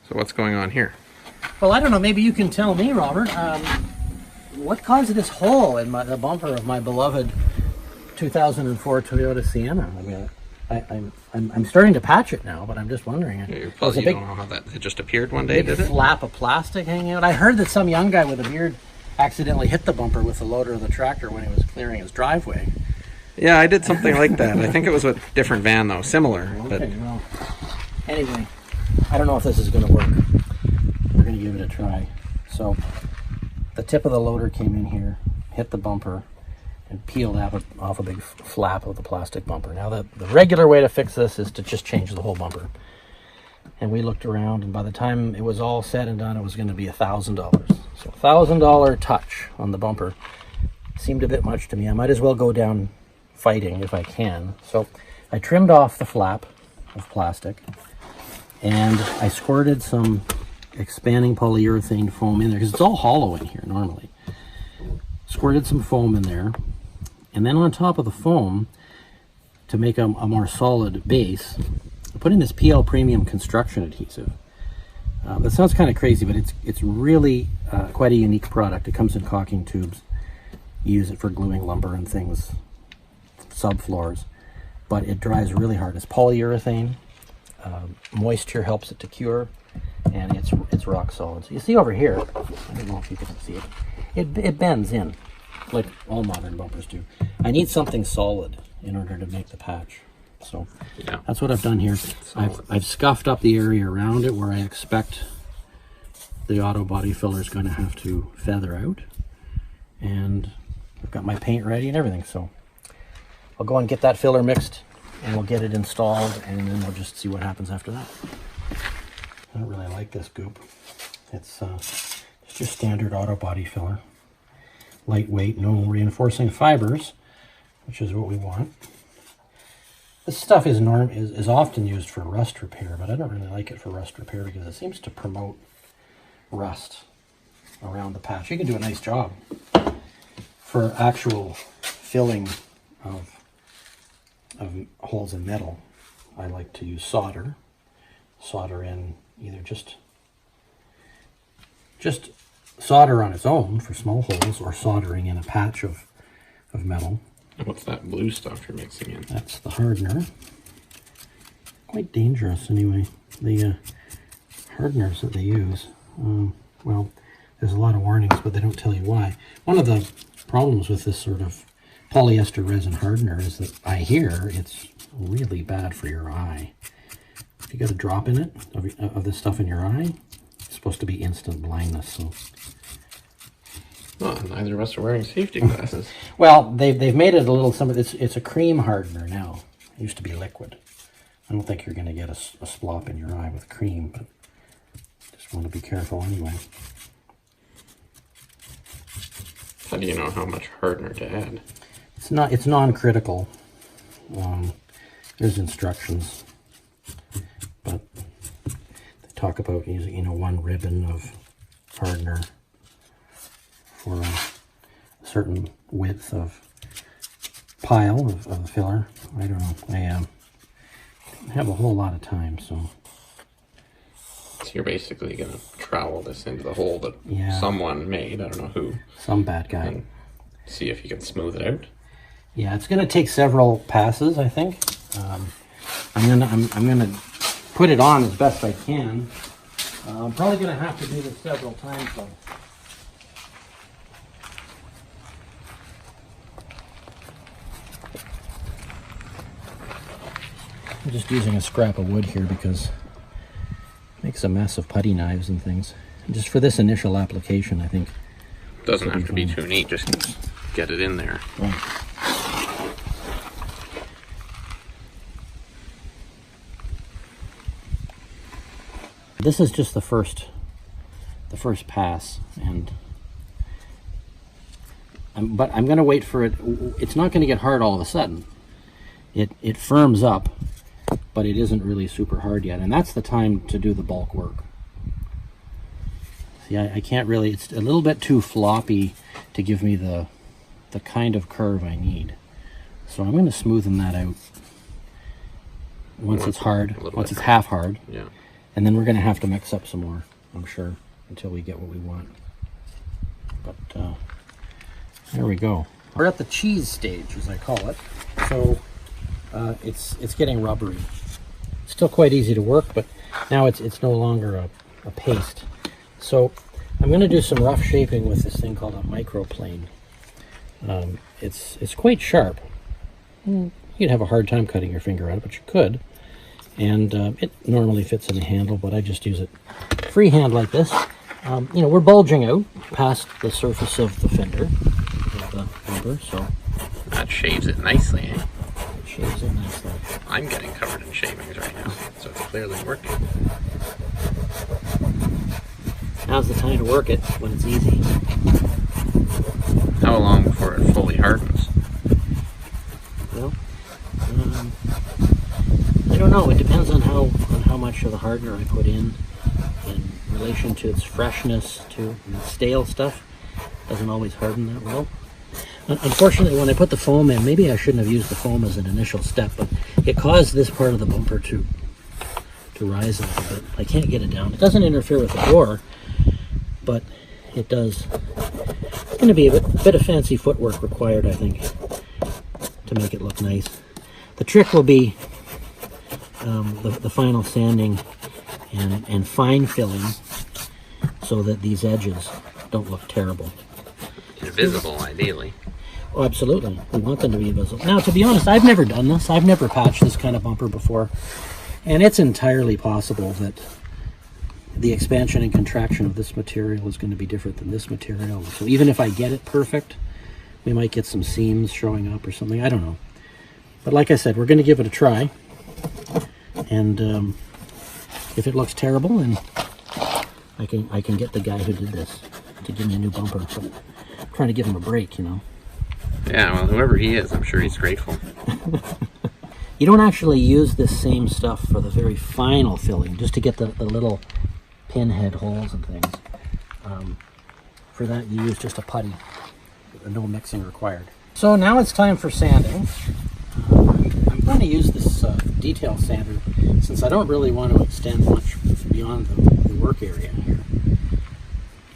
So what's going on here? Well, I don't know. Maybe you can tell me, Robert. What caused this hole in the bumper of my beloved 2004 Toyota Sienna? I mean, I'm starting to patch it now, but I'm just wondering. Yeah, you don't know how that it just appeared one day, did it? Flap of plastic hanging out. I heard that some young guy with a beard accidentally hit the bumper with the loader of the tractor when he was clearing his driveway. Yeah, I did something like that. I think it was with a different van though, similar. Okay, but well, anyway, I don't know if this is going to work. We're going to give it a try. So the tip of the loader came in here, hit the bumper, and peeled off a big flap of the plastic bumper. Now the regular way to fix this is to just change the whole bumper. And we looked around, and by the time it was all said and done, it was going to be $1,000. So $1,000 touch on the bumper seemed a bit much to me. I might as well go down fighting if I can. So I trimmed off the flap of plastic, and I squirted some expanding polyurethane foam in there, because it's all hollow in here normally. Squirted some foam in there, and then on top of the foam, to make a more solid base, I put in this PL Premium construction adhesive. That sounds kind of crazy, but it's really quite a unique product. It comes in caulking tubes. You use it for gluing lumber and things, subfloors, but it dries really hard. It's polyurethane. Moisture helps it to cure, and it's rock solid. So you see over here, I don't know if you can see it. It bends in, like all modern bumpers do. I need something solid in order to make the patch. So yeah, that's what I've done here. I've scuffed up the area around it where I expect the Autobody filler is going to have to feather out. And I've got my paint ready and everything. So I'll go and get that filler mixed, and we'll get it installed, and then we'll just see what happens after that. I don't really like this goop. It's just standard Autobody filler. Lightweight, no reinforcing fibers, which is what we want. This stuff is often used for rust repair, but I don't really like it for rust repair because it seems to promote rust around the patch. You can do a nice job. For actual filling of holes in metal, I like to use solder. Solder in either just solder on its own for small holes, or soldering in a patch of metal. What's that blue stuff you're mixing in? That's the hardener. Quite dangerous anyway. The hardeners that they use, well, there's a lot of warnings, but they don't tell you why. One of the problems with this sort of polyester resin hardener is that I hear it's really bad for your eye. If you got a drop in it of this stuff in your eye, it's supposed to be instant blindness. So, well, neither of us are wearing safety glasses. well, they've made it a little it's a cream hardener now. It used to be liquid. I don't think you're going to get a splop in your eye with cream, but just want to be careful anyway. How do you know how much hardener to add? It's non-critical. There's instructions, but they talk about using, one ribbon of hardener for a certain width of pile of the filler. I don't know. I have a whole lot of time, so you're basically going to trowel this into the hole that someone made. I don't know who. Some bad guy. And see if you can smooth it out. Yeah, it's going to take several passes, I think. I'm gonna put it on as best I can. I'm probably going to have to do this several times, though. I'm just using a scrap of wood here because it makes a mess of putty knives and things. And just for this initial application, I think. Doesn't have to be too neat, just get it in there. Right. This is just the first pass, but I'm going to wait for it. It's not going to get hard all of a sudden. It firms up, but it isn't really super hard yet, and that's the time to do the bulk work. See, I can't really. It's a little bit too floppy to give me the kind of curve I need. So I'm going to smoothen that out once it's hard, once it's half hard. Yeah. And then we're going to have to mix up some more, I'm sure, until we get what we want. But there we go. We're at the cheese stage, as I call it. So it's getting rubbery. Still quite easy to work, but now it's no longer a paste. So I'm going to do some rough shaping with this thing called a microplane. It's quite sharp. You'd have a hard time cutting your finger out, but you could. And it normally fits in the handle, but I just use it freehand like this. You know, we're bulging out past the surface of the fender, of the rubber, so that shaves it nicely, eh? It shaves it nicely. I'm getting covered in shavings right now, so it's clearly working. Now's the time to work it when it's easy. How long before it fully hardens? Well, I don't know. It depends on how much of the hardener I put in relation to its freshness. Stale stuff doesn't always harden that well. Unfortunately, when I put the foam in, maybe I shouldn't have used the foam as an initial step, but it caused this part of the bumper to rise a little bit. I can't get it down. It doesn't interfere with the door, but it does. It's going to be a bit of fancy footwork required, I think, to make it look nice. The trick will be the final sanding and fine filling so that these edges don't look terrible. Invisible, ideally. Oh, absolutely. We want them to be invisible. Now, to be honest, I've never done this. I've never patched this kind of bumper before. And it's entirely possible that the expansion and contraction of this material is going to be different than this material. So even if I get it perfect, we might get some seams showing up or something. I don't know. But like I said, we're going to give it a try. And if it looks terrible, then I can get the guy who did this to give me a new bumper. But I'm trying to give him a break, you know. Yeah, well, whoever he is, I'm sure he's grateful. You don't actually use this same stuff for the very final filling, just to get the little pinhead holes and things. For that, you use just a putty. No mixing required. So now it's time for sanding. I'm going to use this detail sander since I don't really want to extend much beyond the work area here.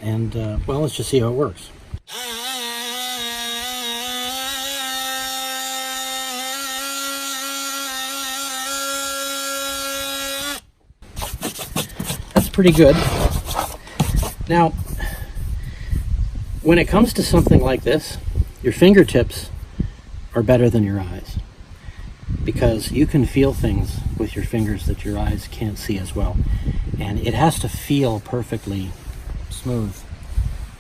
And, well, let's just see how it works. That's pretty good. Now, when it comes to something like this, your fingertips are better than your eyes, because you can feel things with your fingers that your eyes can't see as well. And it has to feel perfectly smooth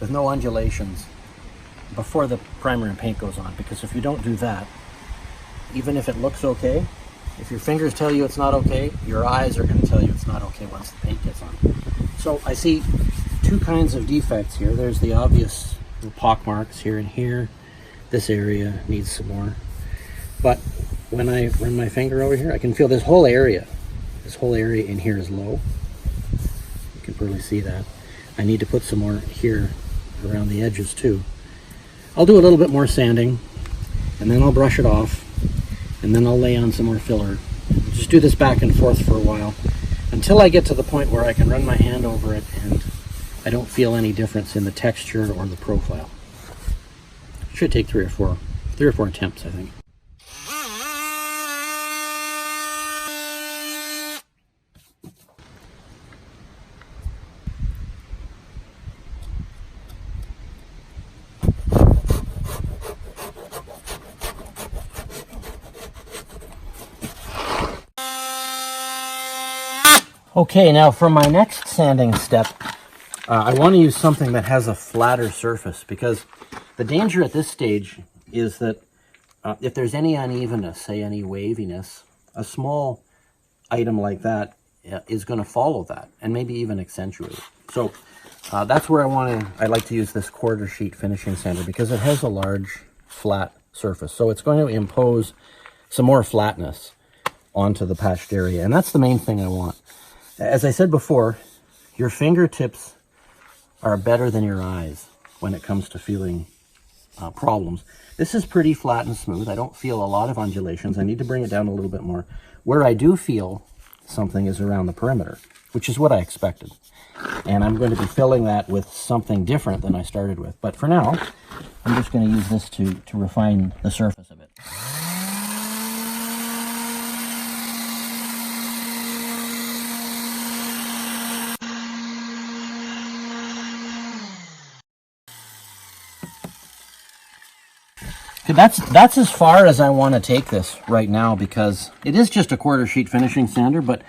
with no undulations before the primer and paint goes on, because if you don't do that, even if it looks okay, if your fingers tell you it's not okay, your eyes are going to tell you it's not okay once the paint gets on. So I see two kinds of defects here. There's the obvious pock marks here and here. This area needs some more. But when I run my finger over here, I can feel this whole area. This whole area in here is low. You can probably see that. I need to put some more here around the edges too. I'll do a little bit more sanding, and then I'll brush it off, and then I'll lay on some more filler. Just do this back and forth for a while until I get to the point where I can run my hand over it and I don't feel any difference in the texture or the profile. It should take three or four attempts, I think. Okay, now for my next sanding step, I want to use something that has a flatter surface, because the danger at this stage is that if there's any unevenness, say any waviness, a small item like that is going to follow that and maybe even accentuate it. So that's where I like to use this quarter sheet finishing sander, because it has a large flat surface. So it's going to impose some more flatness onto the patched area, and that's the main thing I want. As I said before, your fingertips are better than your eyes when it comes to feeling problems. This is pretty flat and smooth. I don't feel a lot of undulations. I need to bring it down a little bit more. Where I do feel something is around the perimeter, which is what I expected. And I'm going to be filling that with something different than I started with. But for now, I'm just going to use this to refine the surface of it. That's as far as I want to take this right now, because it is just a quarter sheet finishing sander, but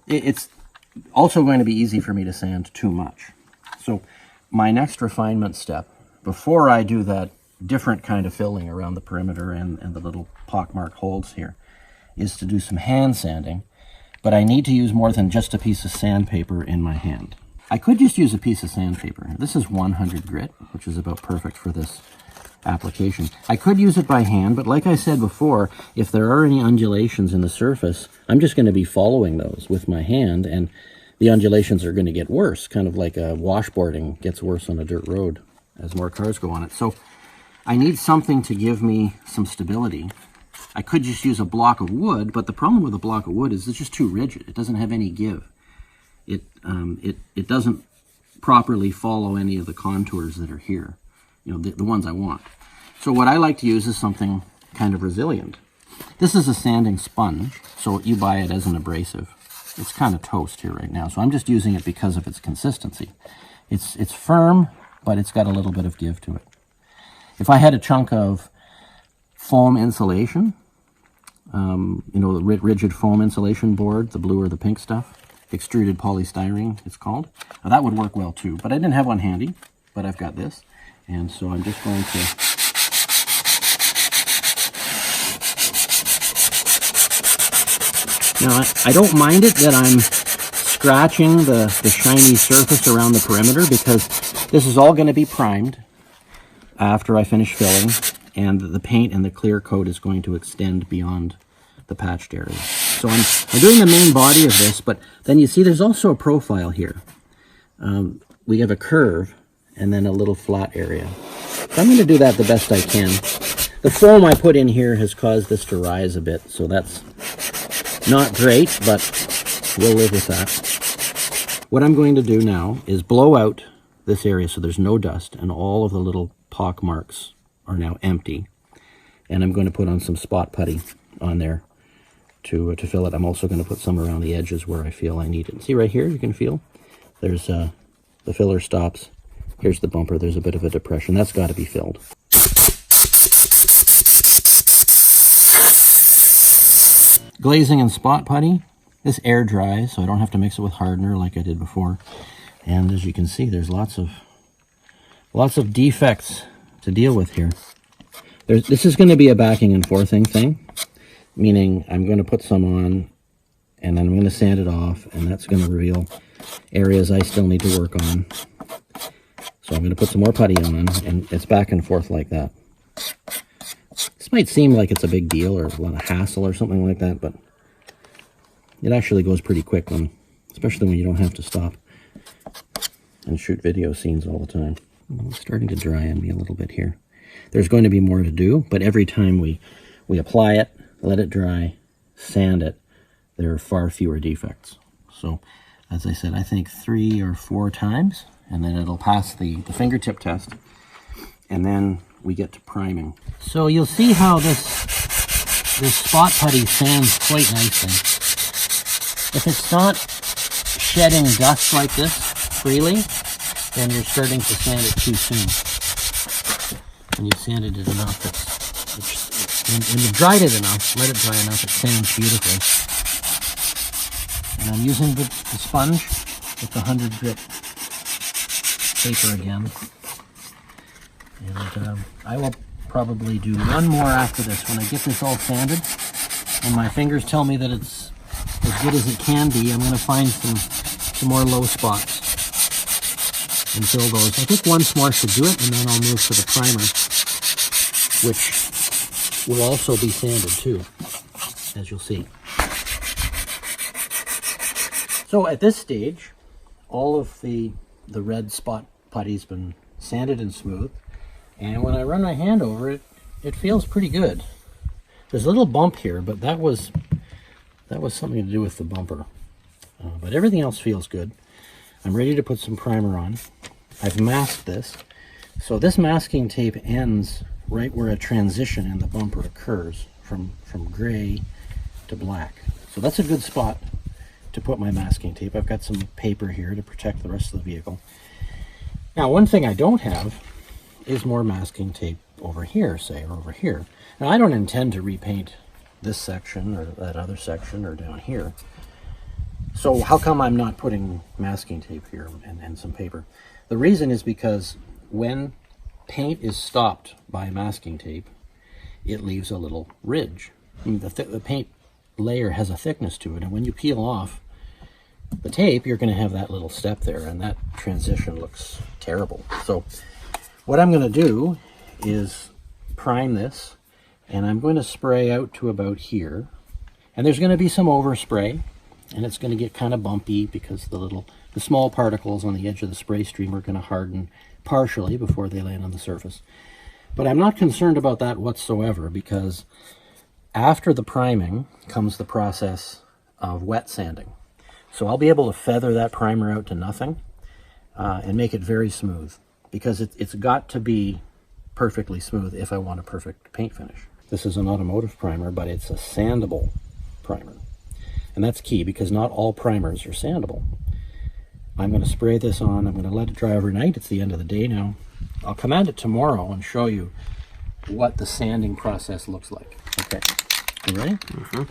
it's also going to be easy for me to sand too much. So my next refinement step, before I do that different kind of filling around the perimeter and the little pockmark holes here, is to do some hand sanding. But I need to use more than just a piece of sandpaper in my hand. I could just use a piece of sandpaper. This is 100 grit, which is about perfect for this application. I could use it by hand, but like I said before, if there are any undulations in the surface, I'm just going to be following those with my hand, and the undulations are going to get worse, kind of like a washboarding gets worse on a dirt road as more cars go on it. So I need something to give me some stability. I could just use a block of wood, but the problem with a block of wood is it's just too rigid. It doesn't have any give. It doesn't properly follow any of the contours that are here, you know, the ones I want. So what I like to use is something kind of resilient. This is a sanding sponge, so you buy it as an abrasive. It's kind of toast here right now, so I'm just using it because of its consistency. It's firm, but it's got a little bit of give to it. If I had a chunk of foam insulation, you know, the rigid foam insulation board, the blue or the pink stuff, extruded polystyrene it's called, now that would work well too, but I didn't have one handy, but I've got this, and so I'm just going to now, I don't mind it that I'm scratching the shiny surface around the perimeter, because this is all going to be primed after I finish filling, and the paint and the clear coat is going to extend beyond the patched area. So I'm doing the main body of this, but then you see there's also a profile here. We have a curve and then a little flat area. So I'm going to do that the best I can. The foam I put in here has caused this to rise a bit, so that's not great, but we'll live with that. What I'm going to do now is blow out this area so there's no dust, and all of the little pock marks are now empty. And I'm going to put on some spot putty on there to fill it. I'm also going to put some around the edges where I feel I need it. See right here, you can feel there's the filler stops. Here's the bumper. There's a bit of a depression. That's got to be filled. Glazing and spot putty. This air dries, so I don't have to mix it with hardener like I did before. And as you can see, there's lots of defects to deal with here. This is going to be a backing and forthing thing, meaning I'm going to put some on, and then I'm going to sand it off, and that's going to reveal areas I still need to work on. So I'm going to put some more putty on, and it's back and forth like that. This might seem like it's a big deal or a lot of hassle or something like that, but it actually goes pretty quick, especially when you don't have to stop and shoot video scenes all the time. It's starting to dry on me a little bit here. There's going to be more to do, but every time we apply it, let it dry, sand it, there are far fewer defects. So, as I said, I think 3 or 4 times, and then it'll pass the fingertip test, and then we get to priming. So you'll see how this spot putty sands quite nicely. If it's not shedding dust like this freely, then you're starting to sand it too soon. When you've sanded it enough, when you've dried it enough, let it dry enough, it sands beautifully. And I'm using the sponge with the 100 grit paper again. And I will probably do one more after this. When I get this all sanded and my fingers tell me that it's as good as it can be, I'm going to find some more low spots and fill those. I think once more should do it, and then I'll move to the primer, which will also be sanded too, as you'll see. So at this stage, all of the red spot putty's been sanded and smooth. And when I run my hand over it, it feels pretty good. There's a little bump here, but that was something to do with the bumper. But everything else feels good. I'm ready to put some primer on. I've masked this. So this masking tape ends right where a transition in the bumper occurs from gray to black. So that's a good spot to put my masking tape. I've got some paper here to protect the rest of the vehicle. Now, one thing I don't have is more masking tape over here, say, or over here. Now, I don't intend to repaint this section or that other section or down here. So how come I'm not putting masking tape here and some paper? The reason is because when paint is stopped by masking tape, it leaves a little ridge. I mean, the paint layer has a thickness to it, and when you peel off the tape, you're going to have that little step there, and that transition looks terrible. So what I'm going to do is prime this, and I'm going to spray out to about here, and there's going to be some overspray, and it's going to get kind of bumpy because the small particles on the edge of the spray stream are going to harden partially before they land on the surface. But I'm not concerned about that whatsoever, because after the priming comes the process of wet sanding. So I'll be able to feather that primer out to nothing and make it very smooth, because it's got to be perfectly smooth if I want a perfect paint finish. This is an automotive primer, but it's a sandable primer. And that's key, because not all primers are sandable. I'm going to spray this on. I'm going to let it dry overnight. It's the end of the day now. I'll come at it tomorrow and show you what the sanding process looks like. Okay, you ready? Mm-hmm.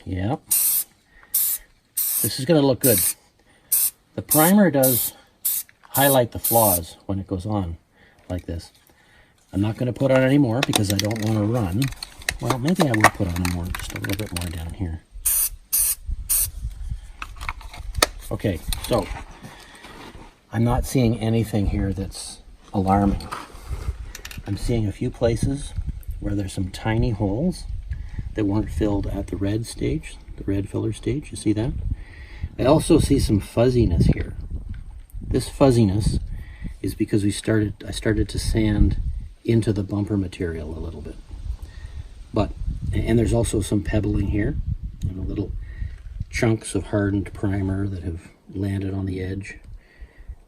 Yep. This is going to look good. The primer does highlight the flaws when it goes on like this. I'm not going to put on any more because I don't want to run. Well, maybe I will put on more, just a little bit more down here. Okay, so I'm not seeing anything here that's alarming. I'm seeing a few places where there's some tiny holes that weren't filled at the red stage, the red filler stage. You see that? I also see some fuzziness here. This fuzziness is because I started to sand into the bumper material a little bit. And there's also some pebbling here, little chunks of hardened primer that have landed on the edge.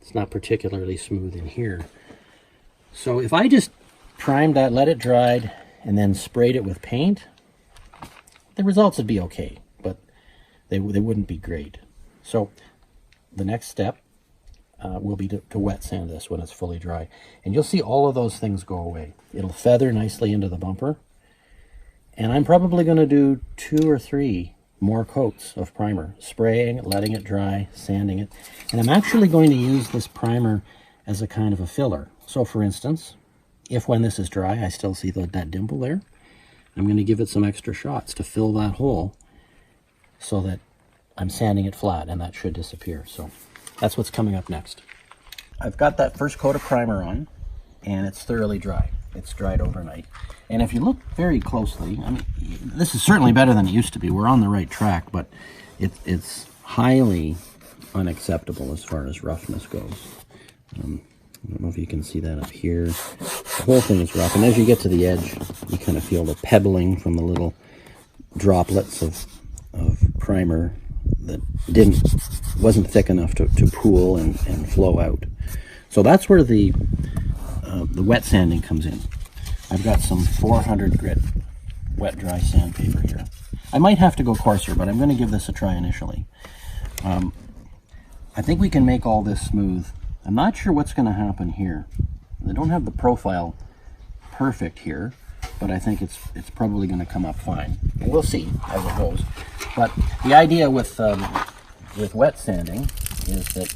It's not particularly smooth in here. So if I just primed that, let it dry, and then sprayed it with paint, the results would be okay, but they wouldn't be great. So the next step will be to wet sand this when it's fully dry. And you'll see all of those things go away. It'll feather nicely into the bumper. And I'm probably going to do 2 or 3 more coats of primer, spraying it, letting it dry, sanding it. And I'm actually going to use this primer as a kind of a filler. So for instance, if when this is dry, I still see that dimple there, I'm going to give it some extra shots to fill that hole so that I'm sanding it flat, and that should disappear. So that's what's coming up next. I've got that first coat of primer on, and it's thoroughly dry. It's dried overnight. And if you look very closely, I mean, this is certainly better than it used to be. We're on the right track, but it's highly unacceptable as far as roughness goes. I don't know if you can see that up here. The whole thing is rough, and as you get to the edge, you kind of feel the pebbling from the little droplets of primer that wasn't thick enough to pool and flow out. So that's where the wet sanding comes in. I've got some 400 grit wet dry sandpaper here. I might have to go coarser, but I'm going to give this a try initially. I think we can make all this smooth. I'm not sure what's going to happen here. I don't have the profile perfect here, but I think it's probably going to come up fine. We'll see as it goes. But the idea with wet sanding is that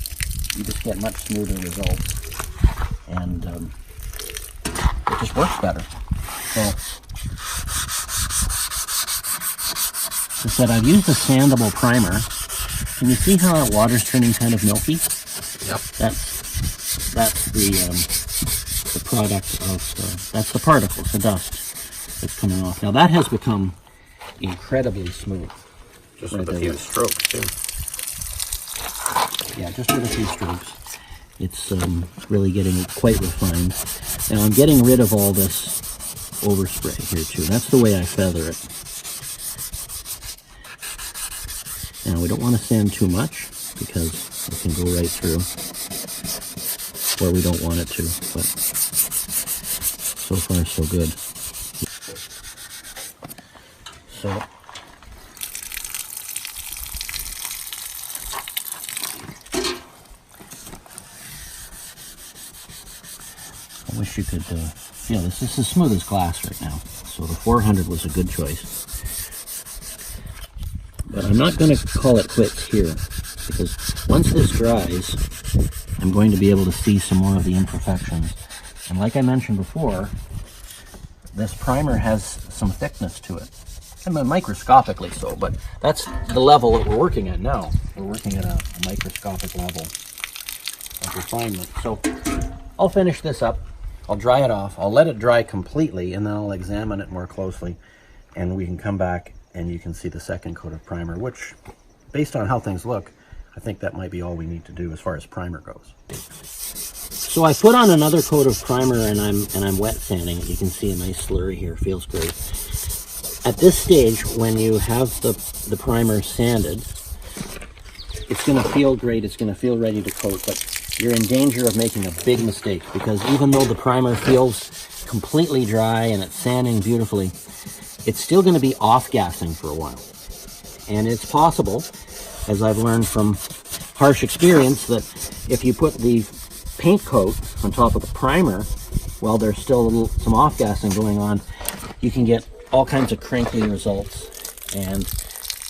you just get much smoother results, and it just works better. So, as I said, I've used a sandable primer. Can you see how our water's turning kind of milky? Yep. That's the product of that's the particles, the dust that's coming off. Now that has become incredibly smooth. Just with a few strokes too. Yeah, just with a few strokes. It's really getting quite refined. Now I'm getting rid of all this overspray here too. That's the way I feather it. Now we don't want to sand too much because it can go right through, or we don't want it to, but so far so good. So I wish you could feel this. This is as smooth as glass right now, so the 400 was a good choice. But I'm not going to call it quits here, because once this dries, I'm going to be able to see some more of the imperfections. And like I mentioned before, this primer has some thickness to it. I mean, microscopically so, but that's the level that we're working at now. We're working at a microscopic level of refinement. So I'll finish this up. I'll dry it off. I'll let it dry completely, and then I'll examine it more closely, and we can come back and you can see the second coat of primer, which, based on how things look, I think that might be all we need to do as far as primer goes. So I put on another coat of primer, and I'm wet sanding it. You can see a nice slurry here. Feels great. At this stage, when you have the primer sanded, it's going to feel great. It's going to feel ready to coat, but you're in danger of making a big mistake, because even though the primer feels completely dry and it's sanding beautifully, it's still going to be off-gassing for a while. And it's possible, as I've learned from harsh experience, that if you put the paint coat on top of the primer while there's still some off-gassing going on, you can get all kinds of crinkly results, and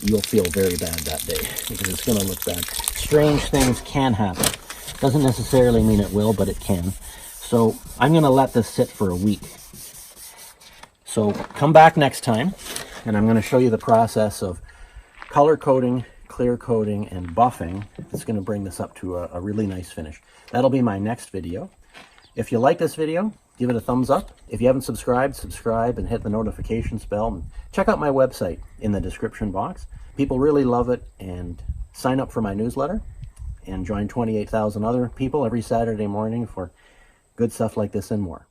you'll feel very bad that day, because it's going to look bad. Strange things can happen. Doesn't necessarily mean it will, but it can. So I'm going to let this sit for a week. So come back next time, and I'm going to show you the process of color coding, clear coating, and buffing. It's going to bring this up to a really nice finish. That'll be my next video. If you like this video, give it a thumbs up. If you haven't subscribed, subscribe and hit the notifications bell. And check out my website in the description box. People really love it, and sign up for my newsletter and join 28,000 other people every Saturday morning for good stuff like this and more.